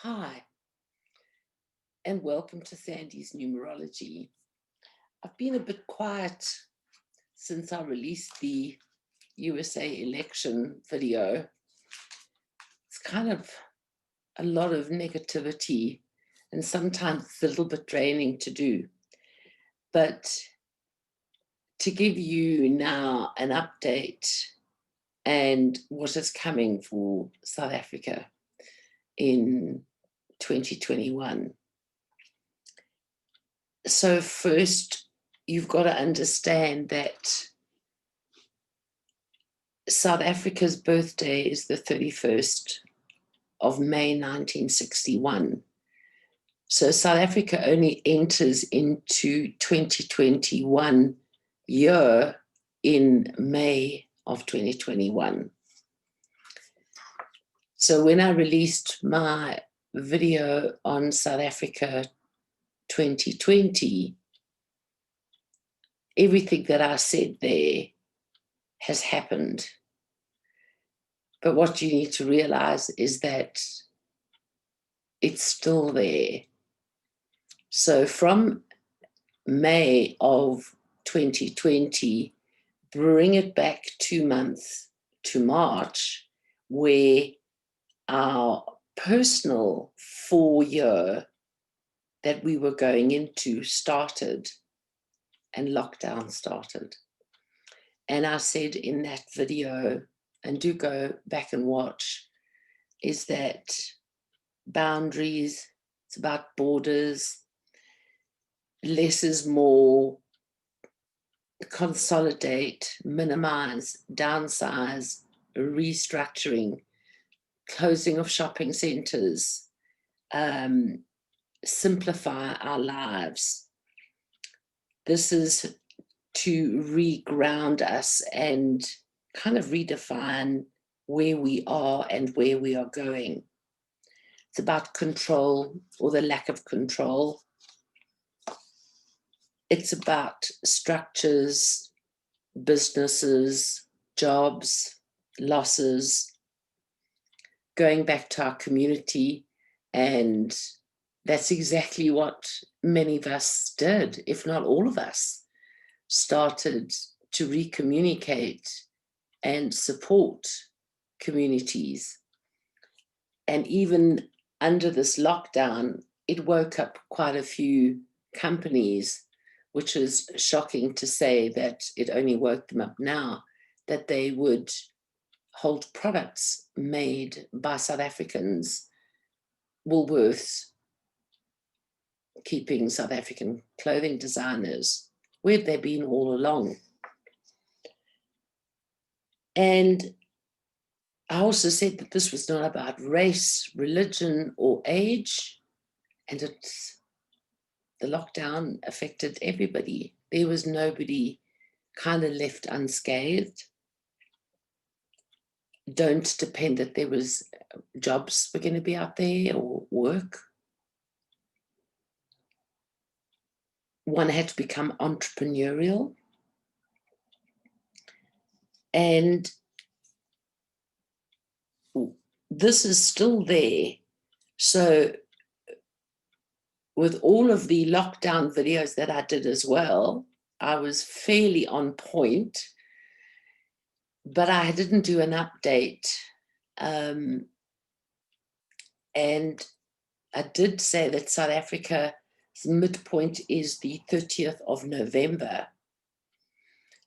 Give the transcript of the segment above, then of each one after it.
Hi, and welcome to Sandy's Numerology. I've been a bit quiet since I released the USA election video. It's kind of a lot of negativity, and sometimes it's a little bit draining to do. But to give you now an update and what is coming for South Africa in 2021. So first, you've got to understand that South Africa's birthday is the 31st of May 1961. So South Africa only enters into 2021 year in May of 2021. So when I released my video on South Africa 2020, everything that I said there has happened. But what you need to realize is that it's still there. So from May of 2020, bring it back 2 months to March, where our personal 4-year that we were going into started and lockdown started. And I said in that video, and do go back and watch, is that boundaries, it's about borders, less is more, consolidate, minimize, downsize, restructuring, closing of shopping centers, simplify our lives. This is to reground us and kind of redefine where we are and where we are going. It's about control or the lack of control. It's about structures, businesses, jobs, losses, going back to our community. And that's exactly what many of us did, if not all of us, started to recommunicate and support communities. And even under this lockdown, it woke up quite a few companies, which is shocking to say that it only woke them up now, that they would hold products made by South Africans, Woolworths, keeping South African clothing designers. Where have they been all along? And I also said that this was not about race, religion, or age, and the lockdown affected everybody. There was nobody kind of left unscathed. Don't depend that there was jobs were going to be out there or work. One had to become entrepreneurial. And this is still there. So with all of the lockdown videos that I did as well, I was fairly on point, but I didn't do an update. And I did say that South Africa's midpoint is the 30th of November.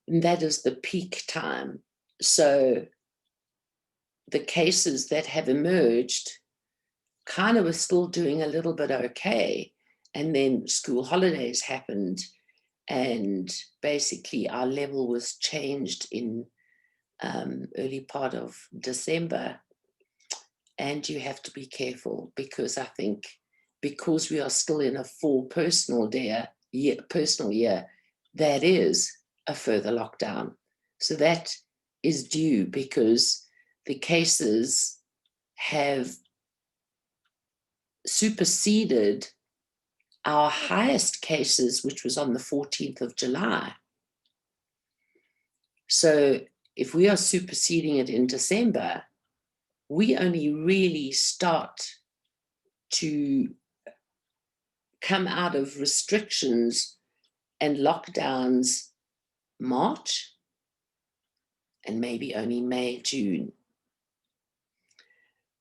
And that is the peak time. So the cases that have emerged kind of were still doing a little bit okay. And then school holidays happened, and basically our level was changed in early part of December. And you have to be careful, because I think because we are still in a full personal year, that is a further lockdown. So that is due, because the cases have superseded our highest cases, which was on the 14th of July. So if we are superseding it in December, we only really start to come out of restrictions and lockdowns March, and maybe only May, June.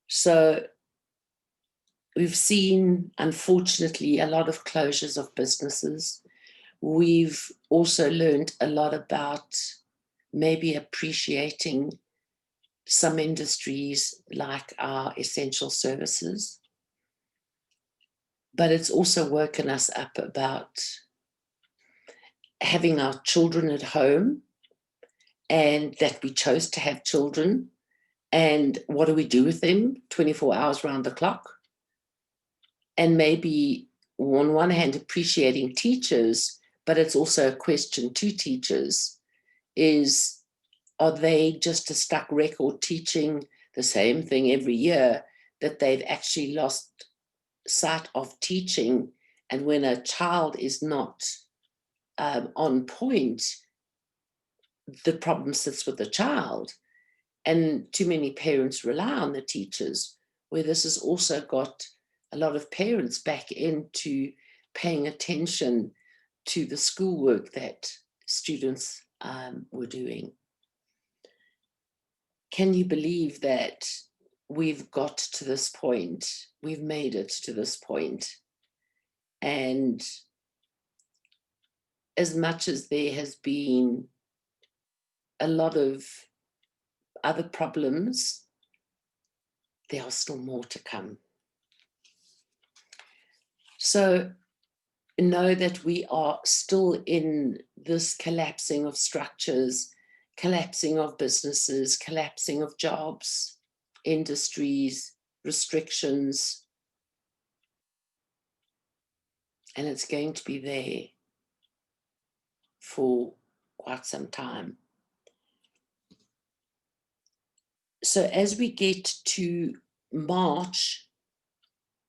So we've seen, unfortunately, a lot of closures of businesses. We've also learned a lot about maybe appreciating some industries like our essential services. But it's also woken us up about having our children at home, and that we chose to have children. And what do we do with them 24 hours round the clock? And maybe on one hand, appreciating teachers, but it's also a question to teachers is, are they just a stuck record teaching the same thing every year, that they've actually lost sight of teaching? And when a child is not on point, the problem sits with the child. And too many parents rely on the teachers, where this has also got a lot of parents back into paying attention to the schoolwork that students were doing. Can you believe that we've got to this point? We've made it to this point. And as much as there has been a lot of other problems, there are still more to come. So know that we are still in this collapsing of structures, collapsing of businesses, collapsing of jobs, industries, restrictions. And it's going to be there for quite some time. So as we get to March,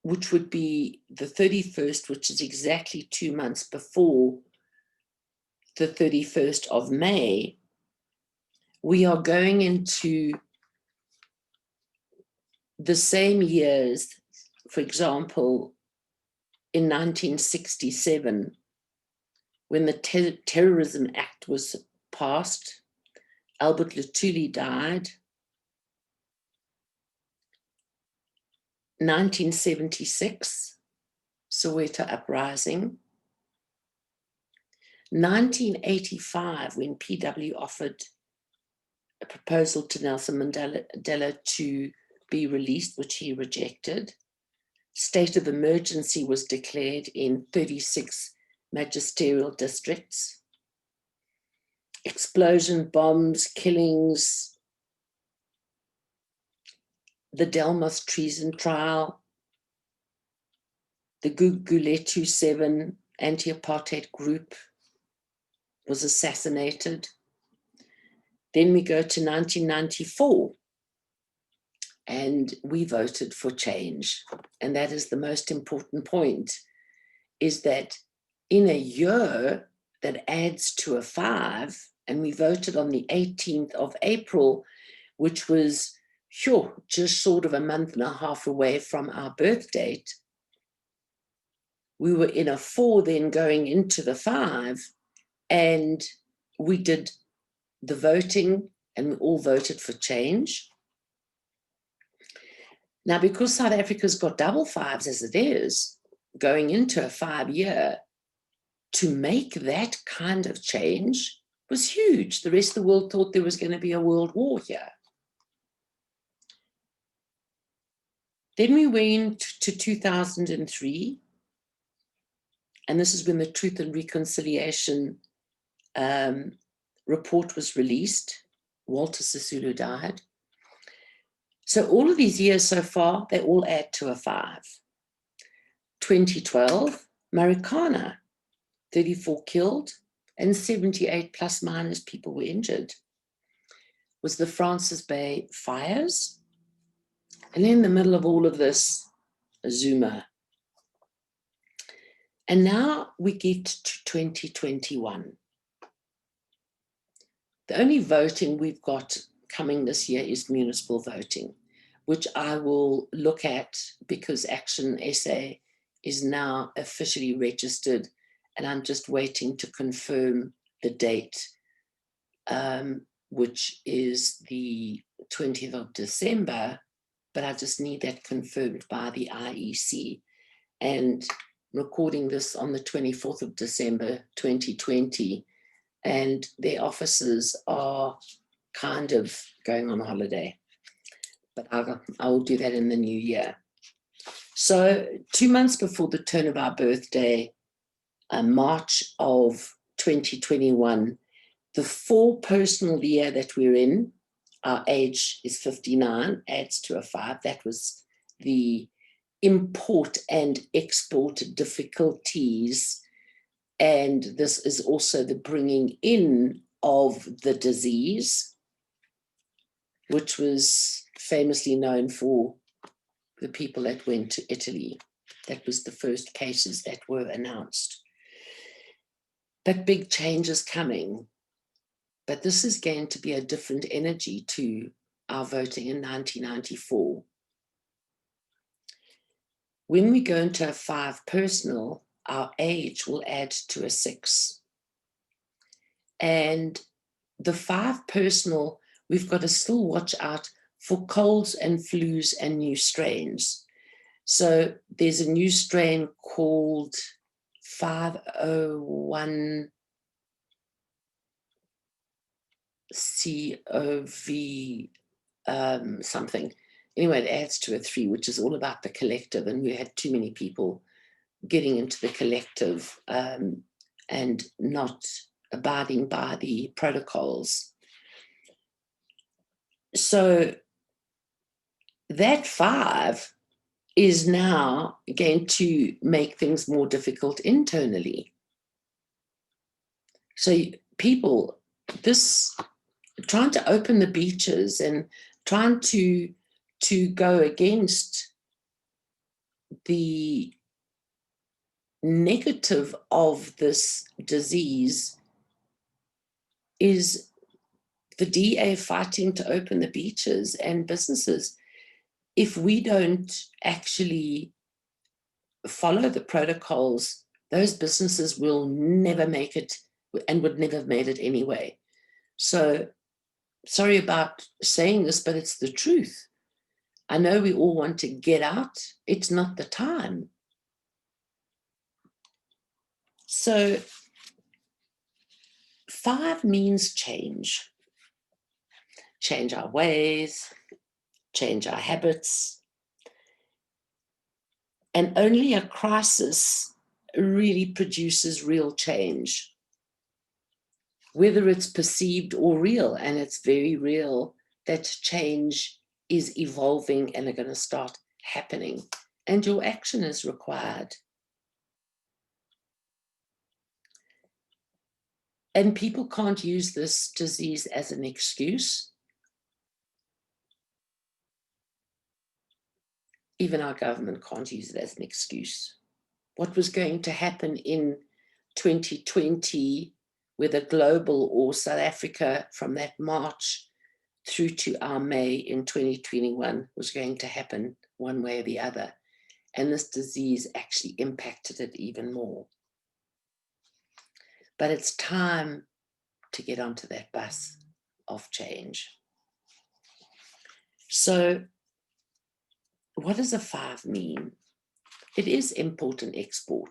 which would be the 31st, which is exactly 2 months before the 31st of May, we are going into the same years. For example, in 1967, when the Terrorism Act was passed, Albert Luthuli died. 1976, Soweto uprising. 1985, when PW offered a proposal to Nelson Mandela to be released, which he rejected. State of emergency was declared in 36 magisterial districts. Explosion, bombs, killings, the Delmas treason trial, the Gugulethu 7 anti-apartheid group was assassinated. Then we go to 1994, and we voted for change. And that is the most important point, is that in a year that adds to a 5, and we voted on the 18th of April, which was just sort of a month and a half away from our birth date. We were in a 4 then going into the 5, and we did the voting, and we all voted for change. Now, because South Africa's got double 5s as it is, going into a 5-year, to make that kind of change was huge. The rest of the world thought there was going to be a world war here. Then we went to 2003, and this is when the Truth and Reconciliation report was released. Walter Sisulu died. So all of these years so far, they all add to a 5. 2012, Marikana, 34 killed and 78 plus minus people were injured. Was the Francis Bay fires. And in the middle of all of this, Zuma. And now we get to 2021. The only voting we've got coming this year is municipal voting. which I will look at because Action SA is now officially registered, and I'm just waiting to confirm the date, which is the 20th of December, but I just need that confirmed by the IEC. And recording this on the 24th of December 2020, and their offices are kind of going on holiday, but I will do that in the new year. So 2 months before the turn of our birthday, March of 2021, the 4 personal year that we're in, our age is 59, adds to a 5. That was the import and export difficulties. And this is also the bringing in of the disease, which was famously known for the people that went to Italy. That was the first cases that were announced. But big change is coming. But this is going to be a different energy to our voting in 1994. When we go into a 5 personal, our age will add to a 6. And the 5 personal, we've got to still watch out for colds and flus and new strains. So there's a new strain called 501 COV something. Anyway, it adds to a 3, which is all about the collective, and we had too many people getting into the collective and not abiding by the protocols. So that 5 is now going to make things more difficult internally. So people, this trying to open the beaches and trying to go against the negative of this disease is the DA fighting to open the beaches and businesses. If we don't actually follow the protocols, those businesses will never make it and would never have made it anyway. So sorry about saying this, but it's the truth. I know we all want to get out. It's not the time. So 5 means change. Change our ways, change our habits. And only a crisis really produces real change, whether it's perceived or real. And it's very real that change is evolving and are going to start happening. And your action is required. And people can't use this disease as an excuse. Even our government can't use it as an excuse. What was going to happen in 2020, whether global or South Africa, from that March through to our May in 2021, was going to happen one way or the other. And this disease actually impacted it even more. But it's time to get onto that bus of change. So what does a 5 mean? It is import and export.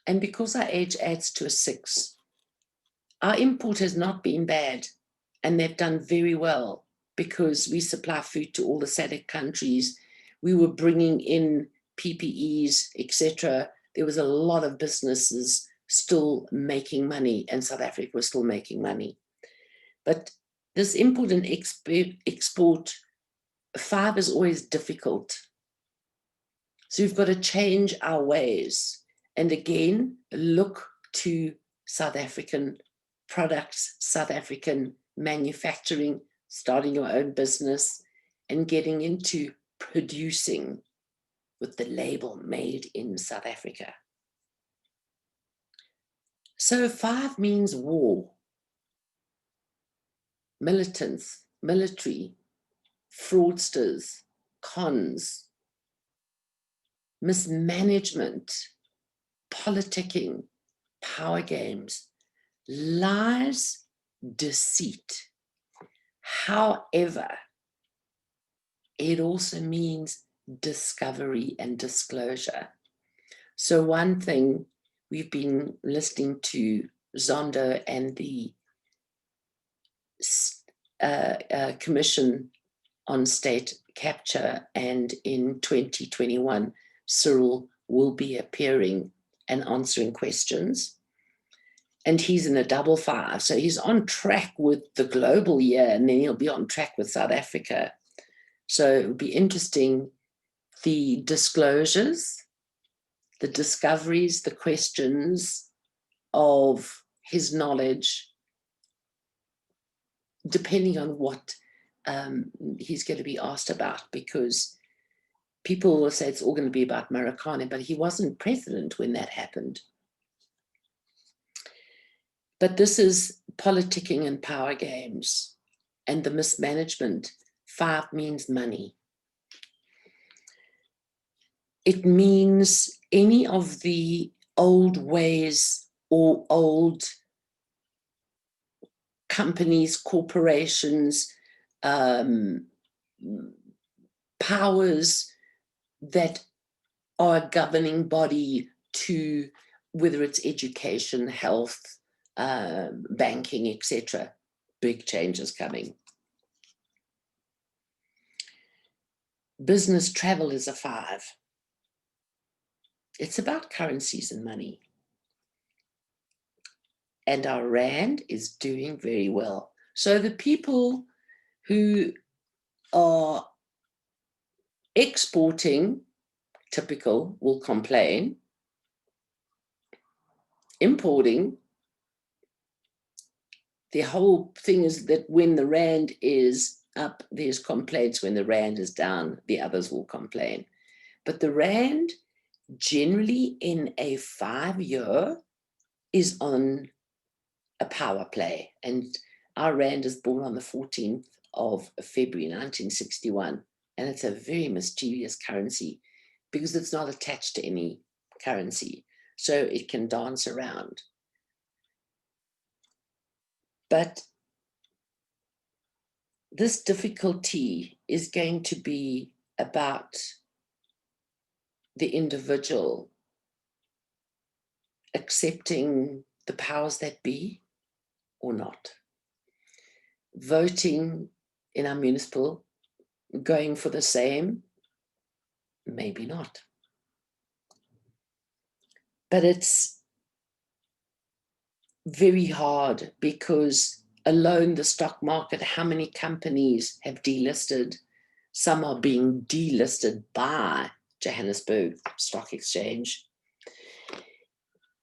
And because our age adds to a 6, our import has not been bad, and they've done very well because we supply food to all the SADC countries. We were bringing in PPEs, etc. There was a lot of businesses still making money, and South Africa was still making money. But this import and export, 5 is always difficult. So we've got to change our ways. And again, look to South African products, South African manufacturing, starting your own business, and getting into producing with the label made in South Africa. So 5 means war, militants, military, fraudsters, cons, mismanagement, politicking, power games, lies, deceit. However, it also means discovery and disclosure. So one thing, we've been listening to Zondo and the Commission on State Capture, and in 2021, Cyril will be appearing and answering questions. And he's in a 5-5, so he's on track with the global year, and then he'll be on track with South Africa. So it would be interesting, the disclosures, the discoveries, the questions of his knowledge, depending on what he's going to be asked about, because people will say it's all going to be about Marikana, but he wasn't president when that happened. But this is politicking and power games and the mismanagement. 5 means money. It means any of the old ways or old companies, corporations, powers that are a governing body to, whether it's education, health, banking, etc. Big changes coming. Business travel is a 5. It's about currencies and money. And our rand is doing very well. So the people who are exporting, typical, will complain. Importing, the whole thing is that when the rand is up, there's complaints. When the rand is down, the others will complain. But the rand, generally in a 5-year, is on a power play. And our rand is born on the 14th of February 1961. And it's a very mischievous currency because it's not attached to any currency. So it can dance around. But this difficulty is going to be about the individual accepting the powers that be or not. Voting in our municipal, going for the same, maybe not. But it's very hard because alone the stock market, how many companies have delisted? Some are being delisted by Johannesburg Stock Exchange.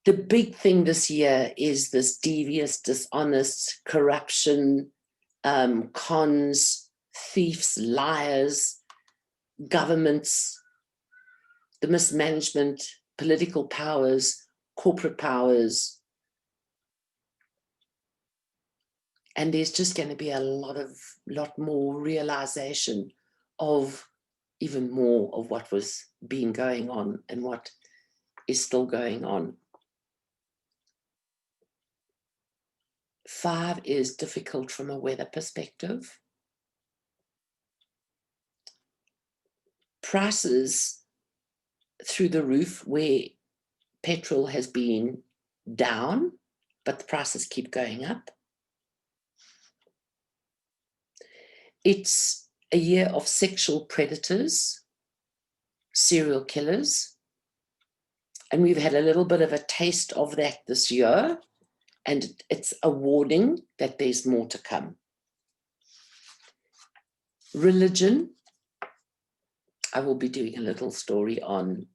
The big thing this year is this devious, dishonest, corruption, cons, thieves, liars, governments, the mismanagement, political powers, corporate powers. And there's just going to be a lot more realization of even more of what was been going on and what is still going on. 5 is difficult from a weather perspective. Prices through the roof, where petrol has been down, but the prices keep going up. It's a year of sexual predators, serial killers, and we've had a little bit of a taste of that this year, and it's a warning that there's more to come. Religion, I will be doing a little story on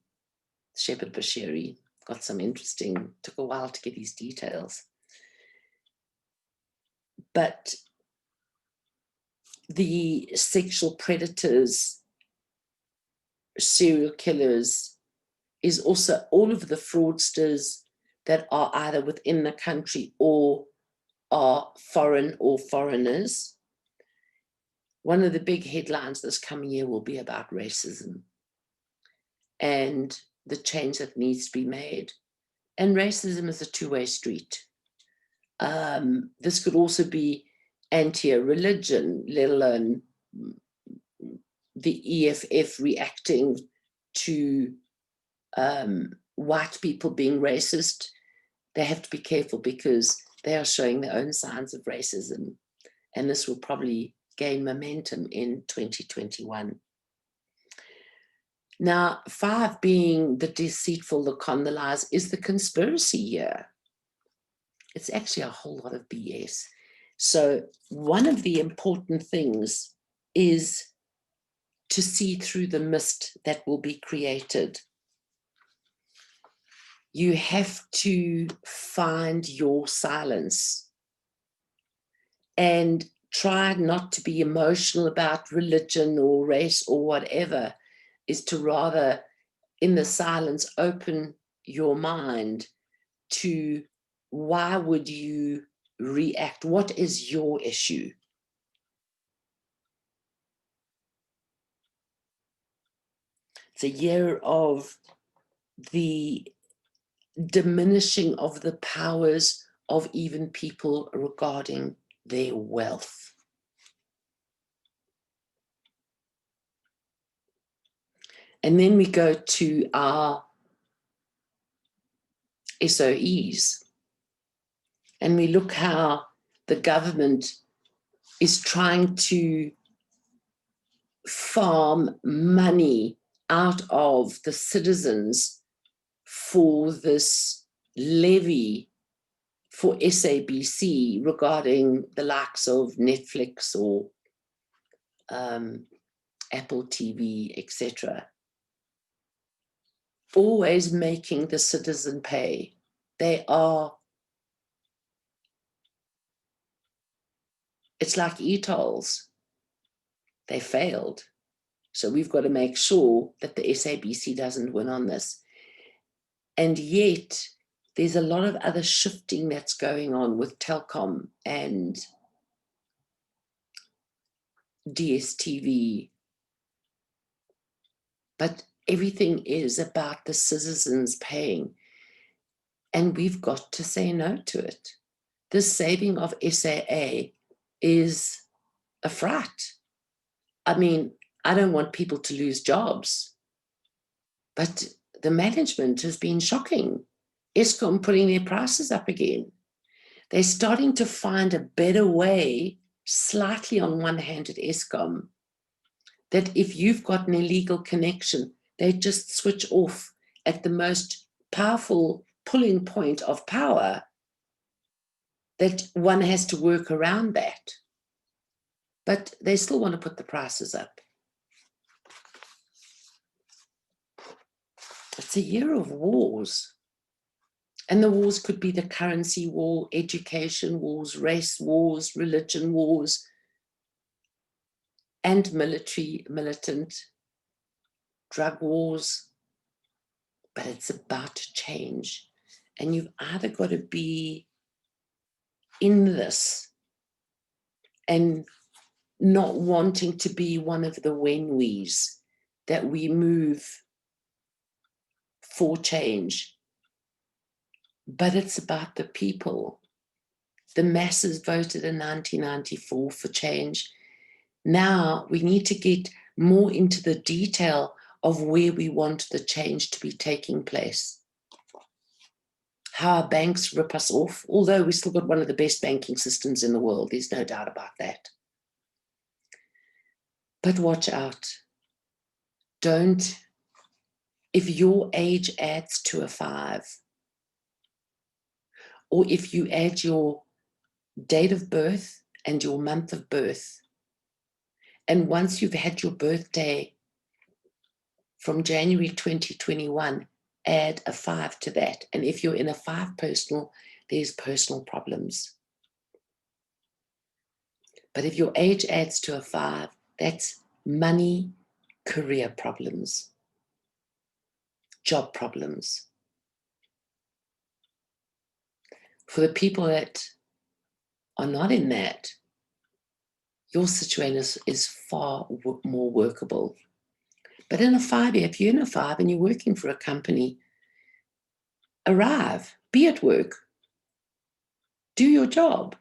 Shepherd Bashiri. Got some interesting, took a while to get these details. But the sexual predators, serial killers, is also all of the fraudsters that are either within the country or are foreign or foreigners. one of the big headlines this coming year will be about racism and the change that needs to be made. And racism is a two-way street. This could also be anti-religion, let alone the EFF reacting to white people being racist. They have to be careful because they are showing their own signs of racism. And this will probably gain momentum in 2021. Now, 5 being the deceitful, the con, the lies, is the conspiracy year. It's actually a whole lot of BS. So one of the important things is to see through the mist that will be created. You have to find your silence and try not to be emotional about religion or race or whatever, is to rather, in the silence, open your mind to why would you react? What is your issue? It's a year of the diminishing of the powers of even people regarding their wealth. And then we go to our SOEs, and we look how the government is trying to farm money out of the citizens for this levy for SABC regarding the likes of Netflix or Apple TV, etc. Always making the citizen pay. It's like e-tolls. They failed. So we've got to make sure that the SABC doesn't win on this. And yet, there's a lot of other shifting that's going on with Telkom and DSTV. But everything is about the citizens paying. And we've got to say no to it. This saving of SAA is a fright. I mean, I don't want people to lose jobs, but the management has been shocking. Eskom putting their prices up again. They're starting to find a better way, slightly on one hand at Eskom, that if you've got an illegal connection, they just switch off at the most powerful pulling point of power, that one has to work around that. But they still want to put the prices up. It's a year of wars. And the wars could be the currency war, education wars, race wars, religion wars, and militant drug wars. But it's about to change. And you've either got to be in this and not wanting to be one of the when-we's, that we move for change. But it's about the people. The masses voted in 1994 for change. Now we need to get more into the detail of where we want the change to be taking place. How our banks rip us off, although we still got one of the best banking systems in the world. There's no doubt about that. But watch out. If your age adds to a 5, or if you add your date of birth and your month of birth, and once you've had your birthday from January 2021, add a 5 to that. And if you're in a 5 personal, there's personal problems. But if your age adds to a 5, that's money, career problems, job problems. For the people that are not in that, your situation is far more workable. But in a 5-year, if you're in a 5 and you're working for a company, arrive, be at work, do your job,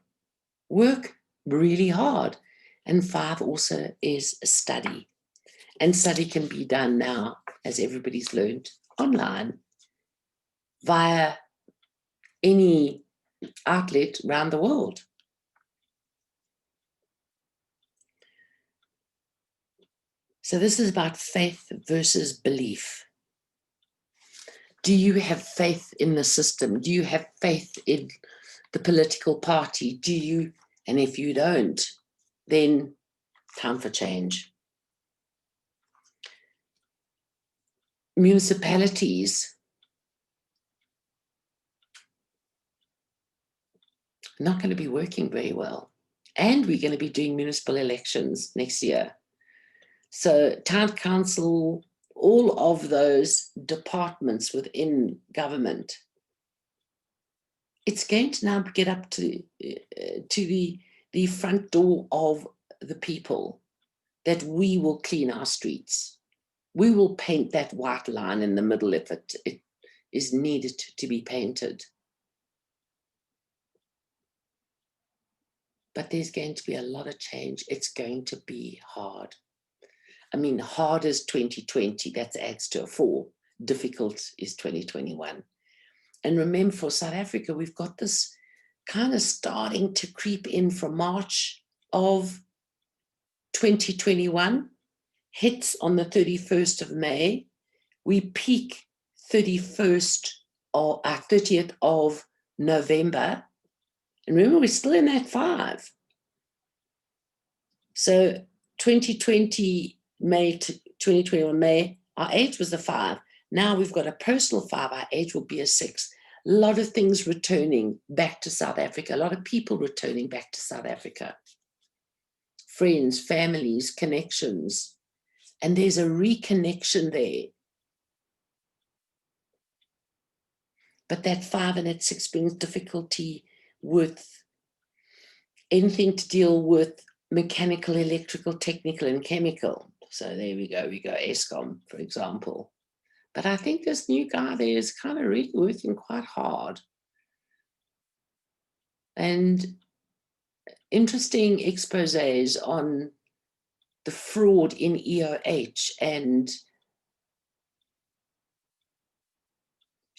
work really hard. And 5 also is study. And study can be done now, as everybody's learned, online via any outlet around the world. So this is about faith versus belief. Do you have faith in the system? Do you have faith in the political party? Do you? And if you don't, then time for change. Municipalities are not going to be working very well. And we're going to be doing municipal elections next year. So town council, all of those departments within government, it's going to now get up to the front door of the people that we will clean our streets. We will paint that white line in the middle if it is needed to be painted. But there's going to be a lot of change. It's going to be hard. I mean, hard is 2020, that adds to a 4. Difficult is 2021. And remember, for South Africa, we've got this kind of starting to creep in from March of 2021, hits on the 31st of May. We peak 30th of November. And remember, we're still in that 5. So 2020 May to 2021 May, our age was a 5. Now we've got a personal 5, our age will be a 6. A lot of things returning back to South Africa, a lot of people returning back to South Africa. Friends, families, connections. And there's a reconnection there. But that 5 and that 6 brings difficulty with anything to deal with mechanical, electrical, technical, and chemical. So there we go ESCOM, for example. But I think this new guy there is kind of really working quite hard. And interesting exposés on the fraud in EOH, and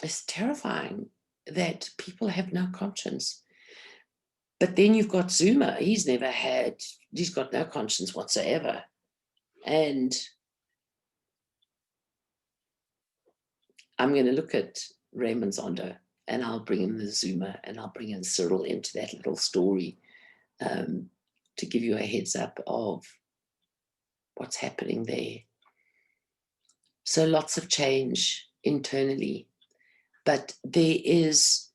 it's terrifying that people have no conscience. But then you've got Zuma, he's got no conscience whatsoever. And I'm going to look at Raymond Zondo, and I'll bring in the Zuma, and I'll bring in Cyril into that little story to give you a heads up of what's happening there. So lots of change internally, but there is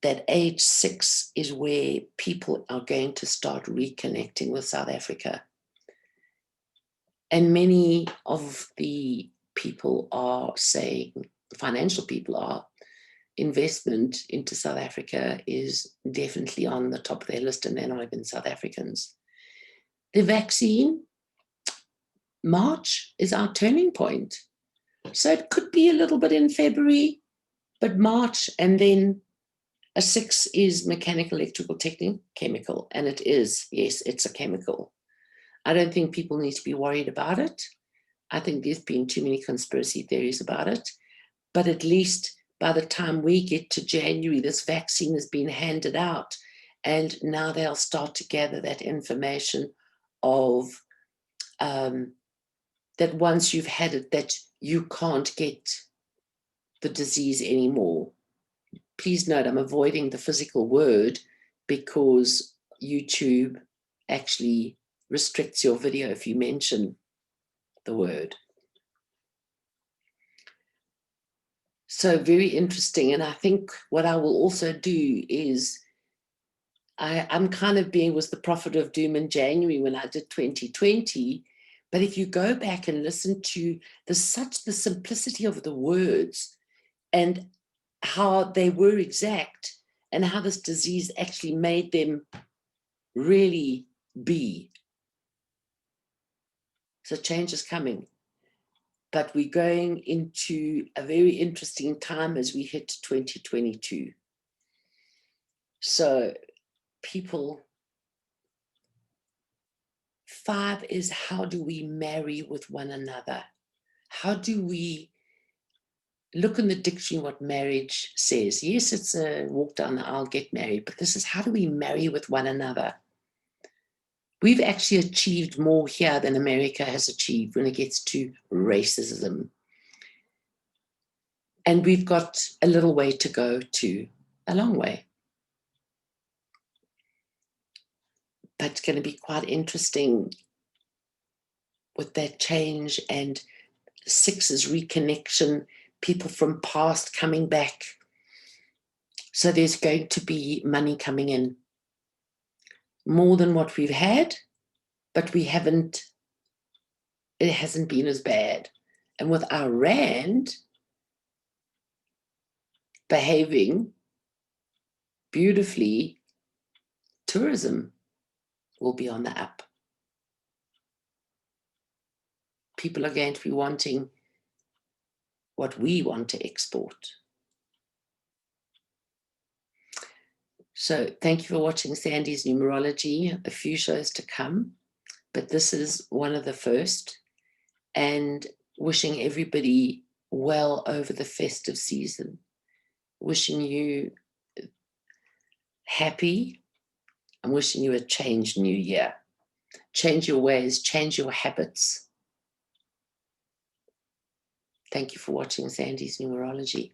that age 6 is where people are going to start reconnecting with South Africa. And many of the people are saying, financial people are, investment into South Africa is definitely on the top of their list, and they're not even South Africans. The vaccine, March is our turning point. So it could be a little bit in February, but March, and then a 6 is mechanical, electrical, technical, chemical, and it is, yes, it's a chemical. I don't think people need to be worried about it. I think there's been too many conspiracy theories about it, but at least by the time we get to January, this vaccine has been handed out, and now they'll start to gather that information of that once you've had it, that you can't get the disease anymore. Please note, I'm avoiding the physical word because YouTube actually restricts your video if you mention the word. So very interesting. And I think what I will also do is I'm kind of was the prophet of doom in January when I did 2020. But if you go back and listen to the simplicity of the words and how they were exact, and how this disease actually made them really be. So change is coming. But we're going into a very interesting time as we hit 2022. So people, 5 is, how do we marry with one another? How do we look in the dictionary what marriage says? Yes, it's a walk down the aisle, get married, but this is, how do we marry with one another? We've actually achieved more here than America has achieved when it gets to racism. And we've got a little way to go too, a long way. But it's going to be quite interesting with that change, and 6 is reconnection, people from past coming back. So there's going to be money coming in, more than what we've had, but it hasn't been as bad. And with our rand behaving beautifully, tourism will be on the up. People are going to be wanting what we want to export. So thank you for watching Sandy's Numerology. A few shows to come, but this is one of the first. And wishing everybody well over the festive season. Wishing you happy. I'm wishing you a changed new year. Change your ways, change your habits. Thank you for watching Sandy's Numerology.